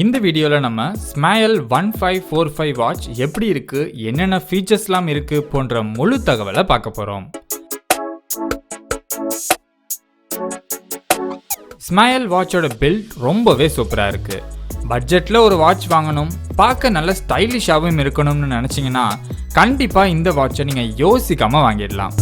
இந்த வீடியோல நம்ம Smael 1545 வாட்ச் எப்படி இருக்கு, என்னென்ன ஃபீச்சர்ஸ்லாம் இருக்கு போன்ற முழு தகவலை பார்க்க போறோம். Smael வாட்சோட பில்ட் ரொம்பவே சூப்பரா இருக்கு. பட்ஜெட்ல ஒரு வாட்ச் வாங்கணும், பார்க்க நல்ல ஸ்டைலிஷாவும் இருக்கணும்னு நினைச்சீங்கன்னா கண்டிப்பா இந்த வாட்சை நீங்க யோசிக்காம வாங்கிடலாம்.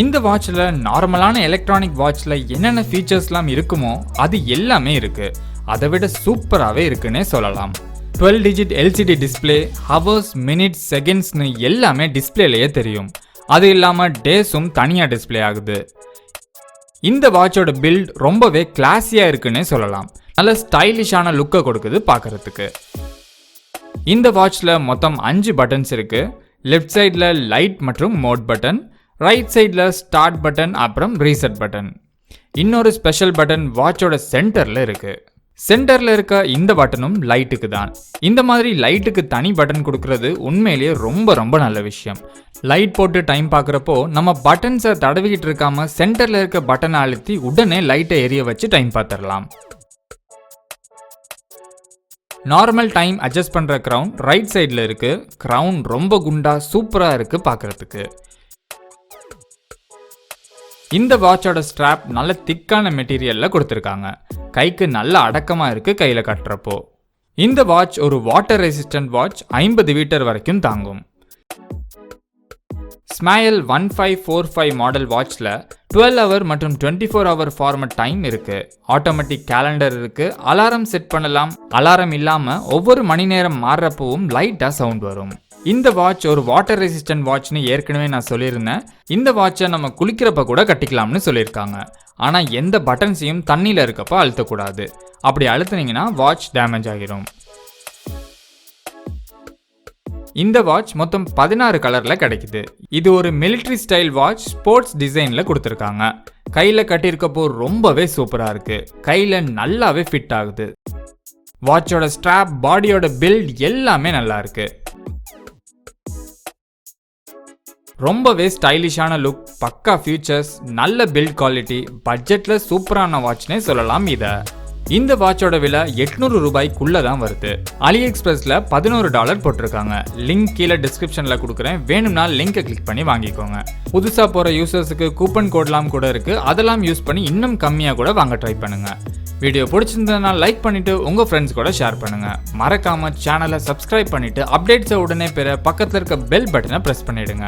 இந்த வாட்ச்ல நார்மலான எலக்ட்ரானிக் வாட்ச்ல என்னென்ன ஃபீச்சர்ஸ்லாம் இருக்குமோ அது எல்லாமே இருக்கு. அதை விட சூப்பராகவே இருக்குன்னே சொல்லலாம். 12 digit LCD display, hours, minutes, செகண்ட்ஸ்னு எல்லாமே டிஸ்பிளேலேயே தெரியும். அது இல்லாமல் டேஸும் தனியாக டிஸ்பிளே ஆகுது. இந்த வாட்சோட பில்ட் ரொம்பவே கிளாஸியாக இருக்குன்னே சொல்லலாம். நல்ல ஸ்டைலிஷான லுக்கை கொடுக்குது பார்க்கறதுக்கு. இந்த வாட்ச்ல மொத்தம் 5 பட்டன்ஸ் இருக்கு. லெஃப்ட் சைடில் லைட் மற்றும் மோட் பட்டன், ரைட் சைடில் ஸ்டார்ட் பட்டன், அப்புறம் ரீசெட் பட்டன். இன்னொரு ஸ்பெஷல் பட்டன் வாட்சோட சென்டரில் இருக்கு. சென்டரில் இருக்க இந்த பட்டனும் லைட்டுக்கு தான். இந்த மாதிரி லைட்டுக்கு தனி பட்டன் கொடுக்கறது உண்மையிலேயே ரொம்ப நல்ல விஷயம். லைட் போட்டு டைம் பார்க்குறப்போ நம்ம பட்டன்ஸை தடவிக்கிட்டு இருக்காம சென்டரில் இருக்க பட்டனை அழுத்தி உடனே லைட்டை எரிய வச்சு டைம் பார்த்துடலாம். நார்மல் டைம் அட்ஜஸ்ட் பண்ணுற க்ரௌன் ரைட் சைடில் இருக்கு. க்ரௌன் ரொம்ப குண்டா சூப்பராக இருக்கு பார்க்கறதுக்கு. இந்த வாட்சோட ஸ்ட்ராப் நல்ல திக்கான மெட்டீரியல்ல கொடுத்துருக்காங்க. கைக்கு நல்ல அடக்கமா இருக்கு கையில கட்டுறப்போ. இந்த வாட்ச் ஒரு வாட்டர் ரெசிஸ்டன்ட் வாட்ச், 50 மீட்டர் வரைக்கும் தாங்கும். Smael 1545 மாடல் வாட்ச்ல 12 ஹவர் மற்றும் 24 ஹவர் ஃபார்மட் டைம் இருக்கு. ஆட்டோமேட்டிக் கேலண்டர் இருக்கு. அலாரம் செட் பண்ணலாம். அலாரம் இல்லாம ஒவ்வொரு மணி நேரம் மாறுறப்பவும் லைட்டா சவுண்ட் வரும். இந்த வாட்ச் ஒரு வாட்டர் ரெசிஸ்டன்ட் வாட்ச்னு ஏற்கனவே நான் சொல்லியிருந்தேன். இந்த வாட்சை நம்ம குளிக்கிறப்ப கூட கட்டிக்கலாம்னு சொல்லியிருக்காங்க. ஆனால் எந்த பட்டன்ஸையும் தண்ணியில் இருக்கப்ப அழுத்தக்கூடாது. அப்படி அழுத்தினீங்கன்னா வாட்ச் டேமேஜ் ஆகிரும். இந்த வாட்ச் மொத்தம் 16 கலரில் கிடைக்குது. இது ஒரு மிலிட்ரி ஸ்டைல் வாட்ச், ஸ்போர்ட்ஸ் டிசைனில் கொடுத்துருக்காங்க. கையில் கட்டியிருக்கப்போ ரொம்பவே சூப்பராக இருக்கு. கையில் நல்லாவே ஃபிட் ஆகுது. வாட்சோட ஸ்ட்ராப், பாடியோட பில்ட் எல்லாமே நல்லா இருக்கு. ரொம்பவே ஸ்டைலிஷான லுக், பக்கா ஃபியூச்சர்ஸ், நல்ல பில்ட் குவாலிட்டி, பட்ஜெட்டில் சூப்பரான வாட்ச்னே சொல்லலாம். இந்த வாட்சோட விலை 800 ரூபாய்க்குள்ள தான் வருது. அலி எக்ஸ்பிரஸ்ல $11 போட்டிருக்காங்க. லிங்க் கீழே டிஸ்கிரிப்ஷனில் கொடுக்குறேன். வேணும்னா லிங்கை கிளிக் பண்ணி வாங்கிக்கோங்க. புதுசாக போகிற யூசர்ஸுக்கு கூப்பன் கோட்லாம் கூட இருக்கு. அதெல்லாம் யூஸ் பண்ணி இன்னும் கம்மியாக கூட வாங்க ட்ரை பண்ணுங்க. வீடியோ பிடிச்சிருந்ததுனா லைக் பண்ணிட்டு உங்க ஃப்ரெண்ட்ஸ் கூட ஷேர் பண்ணுங்க. மறக்காம சேனலை சப்ஸ்கிரைப் பண்ணிட்டு அப்டேட்ஸை உடனே பெற பக்கத்தில் இருக்க பெல் பட்டனை பிரஸ் பண்ணிடுங்க.